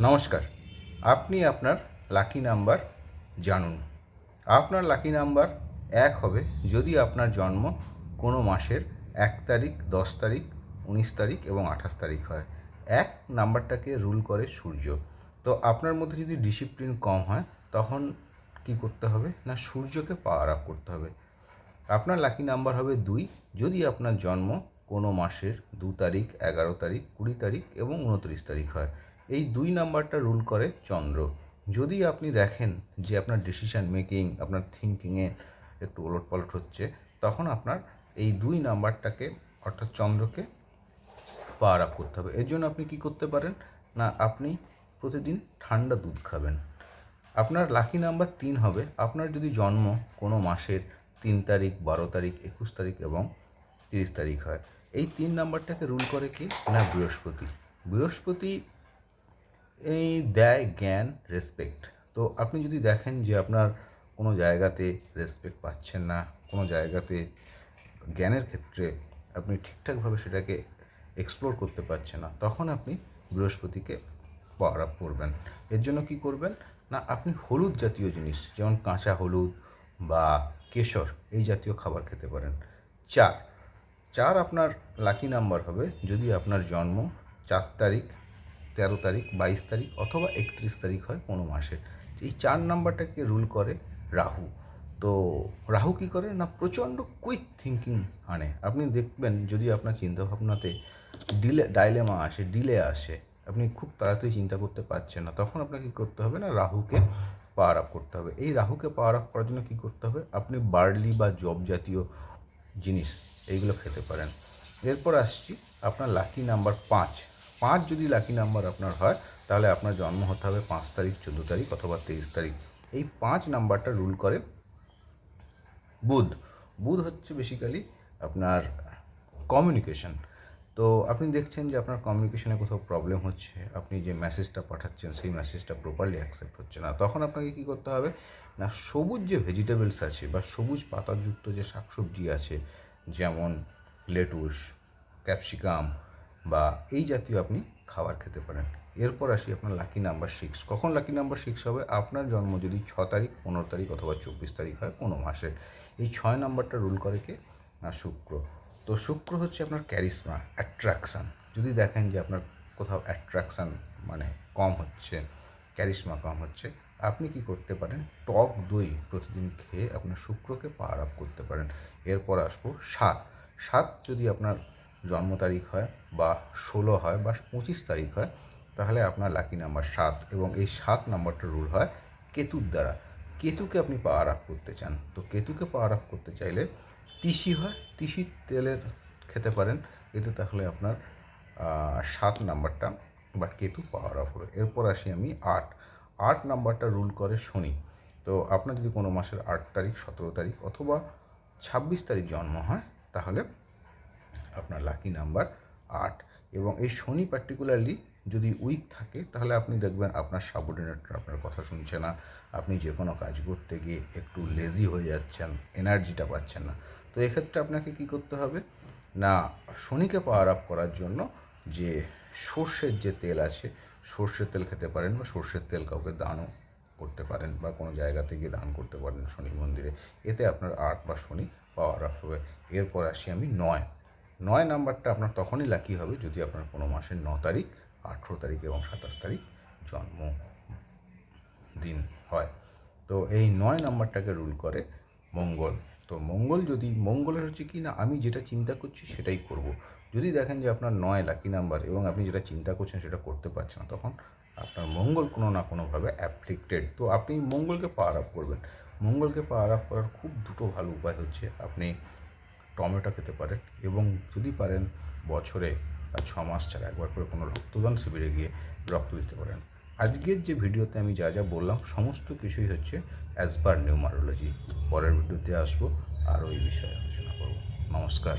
নমস্কার। আপনি আপনার লাকি নাম্বার জানুন। আপনার লাকি নাম্বার ১ হবে যদি আপনার জন্ম কোনো মাসের ১ তারিখ, ১০ তারিখ, ১৯ তারিখ এবং ২৮ তারিখ হয়। ১ নাম্বারটাকে রুল করে সূর্য। তো আপনার মধ্যে যদি ডিসিপ্লিন কম হয় তখন কী করতে হবে না সূর্যকে পাওয়ার আপ করতে হবে। আপনার লাকি নাম্বার হবে ২ যদি আপনার জন্ম কোনো মাসের ২ তারিখ, ১১ তারিখ, ২০ তারিখ এবং ২৯ তারিখ হয়। এই ২ নাম্বারটা রুল করে চন্দ্র। যদি আপনি দেখেন যে আপনার ডিসিশন মেকিং, আপনার থিঙ্কিংয়ে একটু ওলটপালট হচ্ছে, তখন আপনার এই ২ নাম্বারটাকে অর্থাৎ চন্দ্রকে পাওয়ার আপ করতে হবে। এর জন্য আপনি কী করতে পারেন না আপনি প্রতিদিন ঠান্ডা দুধ খাবেন। আপনার লাকি নাম্বার ৩ হবে আপনার যদি জন্ম কোনো মাসের ৩ তারিখ, ১২ তারিখ, ২১ তারিখ এবং ৩০ তারিখ হয়। এই ৩ নাম্বারটাকে রুল করে কি না বৃহস্পতি। বৃহস্পতি এই দেয় জ্ঞান, রেসপেক্ট। তো আপনি যদি দেখেন যে আপনার কোনো জায়গাতে রেসপেক্ট পাচ্ছেন না, কোনো জায়গাতে জ্ঞানের ক্ষেত্রে আপনি ঠিকঠাকভাবে সেটাকে এক্সপ্লোর করতে পারছেন না, তখন আপনি বৃহস্পতিকে পাওয়ার আপ করবেন। এর জন্য কী করবেন না আপনি হলুদ জাতীয় জিনিস যেমন কাঁচা হলুদ বা কেশর এই জাতীয় খাবার খেতে পারেন। ৪ ৪ আপনার লাকি নাম্বার হবে যদি আপনার জন্ম ৪ তারিখ, ১৩ তারিখ, ২২ তারিখ অথবা ৩১ তারিখ হয় কোনো মাসের। এই ৪ নাম্বারটাকে রুল করে রাহু। তো রাহু কী করে না প্রচণ্ড কুইক থিঙ্কিং আনে। আপনি দেখবেন যদি আপনার চিন্তাভাবনাতে ডাইলেমা আসে, ডিলে আসে, আপনি খুব তাড়াতাড়ি চিন্তা করতে পারছেন না, তখন আপনাকে কী করতে হবে না রাহুকে পাওয়ার আপ করতে হবে। এই রাহুকে পাওয়ার আপ করার জন্য কী করতে হবে আপনি বার্লি বা জব জাতীয় জিনিস এইগুলো খেতে পারেন। এরপর আসছি আপনার লাকি নাম্বার ৫। ৫ যদি লাকি নাম্বার আপনার হয় তাহলে আপনার জন্ম হতে হবে ৫ তারিখ, ১৪ তারিখ অথবা ২৩ তারিখ। এই ৫ নাম্বারটা রুল করে বুধ। বুধ হচ্ছে বেসিক্যালি আপনার কমিউনিকেশন। তো আপনি দেখছেন যে আপনার কমিউনিকেশনে কোথাও প্রবলেম হচ্ছে, আপনি যে মেসেজটা পাঠাচ্ছেন সেই মেসেজটা প্রপারলি অ্যাকসেপ্ট হচ্ছে না, তখন আপনাকে কী করতে হবে না সবুজ যে ভেজিটেবলস আছে বা সবুজ পাতাযুক্ত যে শাকসবজি আছে যেমন লেটুস, ক্যাপসিকাম বা এই জাতীয় আপনি খাবার খেতে পারেন। এরপর আসি আপনার লাকি নাম্বার 6। কখন লাকি নাম্বার 6 হবে আপনার জন্ম যদি ৬ তারিখ, ১৫ তারিখ অথবা ২৪ তারিখ হয় কোনো মাসের। এই ৬ নাম্বারটা রুল করে কে না শুক্র। তো শুক্র হচ্ছে আপনার ক্যারিশমা, অ্যাট্রাকশান। যদি দেখেন যে আপনার কোথাও অ্যাট্রাকশান মানে কম হচ্ছে, ক্যারিশমা কম হচ্ছে, আপনি কি করতে পারেন টক দই প্রতিদিন খেয়ে আপনার শুক্রকে পাওয়ার আপ করতে পারেন। এরপর আসবো ৭। ৭ যদি আপনার জন্ম তারিখ হয় বা ১৬ হয় বা ২৫ তারিখ হয় তাহলে আপনার লাকি নাম্বার ৭ এবং এই ৭ নাম্বারটা রুল হয় কেতুর দ্বারা। কেতুকে আপনি পাওয়ার আপ করতে চান, তো কেতুকে পাওয়ার আপ করতে চাইলে তিসি হয়, তিসির তেলের খেতে পারেন, এতে তাহলে আপনার ৭ নাম্বারটা বা কেতু পাওয়ার আপ হবে। এরপর আসি আমি ৮। ৮ নাম্বারটা রুল করে শনি। তো আপনার যদি কোনো মাসের ৮ তারিখ, ১৭ তারিখ অথবা ২৬ তারিখ জন্ম হয় তাহলে আপনার লাকি নাম্বার ৮ এবং এই শনি পার্টিকুলারলি যদি উইক থাকে তাহলে আপনি দেখবেন আপনার সাবঅর্ডিনেটরা আপনার কথা শুনছে না, আপনি যে কোনো কাজ করতে গিয়ে একটু লেজি হয়ে যাচ্ছেন, এনার্জিটা পাচ্ছেন না। তো এক্ষেত্রে আপনাকে কী করতে হবে না শনিকে পাওয়ার আপ করার জন্য যে সর্ষের যে তেল আছে সর্ষের তেল খেতে পারেন বা সর্ষের তেল কাউকে দানও করতে পারেন বা কোনো জায়গাতে গিয়ে দান করতে পারেন শনি মন্দিরে, এতে আপনার ৮ বা শনি পাওয়ার আপ হবে। এরপর আসি আমি ৯। ৯ নাম্বারটা আপনার তখনই লাকি হবে যদি আপনার কোনো মাসের ৯ তারিখ, ১৮ তারিখ এবং ২৭ তারিখ জন্মদিন হয়। তো এই ৯ নাম্বারটাকে রুল করে মঙ্গল। তো মঙ্গল যদি মঙ্গলের হচ্ছে কি না আমি যেটা চিন্তা করছি সেটাই করব। যদি দেখেন যে আপনার ৯ লাকি নাম্বার এবং আপনি যেটা চিন্তা করছেন সেটা করতে পারছেন না, তখন আপনার মঙ্গল কোনো না কোনোভাবে অ্যাফ্লিক্টেড। তো আপনি মঙ্গলকে পাওয়ার আপ করবেন। মঙ্গলকে পাওয়ার আপ করার খুব দুটো ভালো উপায় হচ্ছে আপনি টমেটো খেতে পারেন এবং যদি পারেন বছরে ৬ মাস ছাড়া একবার করে কোনো রক্তদান শিবিরে গিয়ে রক্ত দিতে পারেন। আজকের যে ভিডিওতে আমি যা যা বললাম সমস্ত কিছুই হচ্ছে অ্যাজ পার নিউমারোলজি। পরের ভিডিওতে আসবো আরও এই বিষয়ে আলোচনা করব। নমস্কার।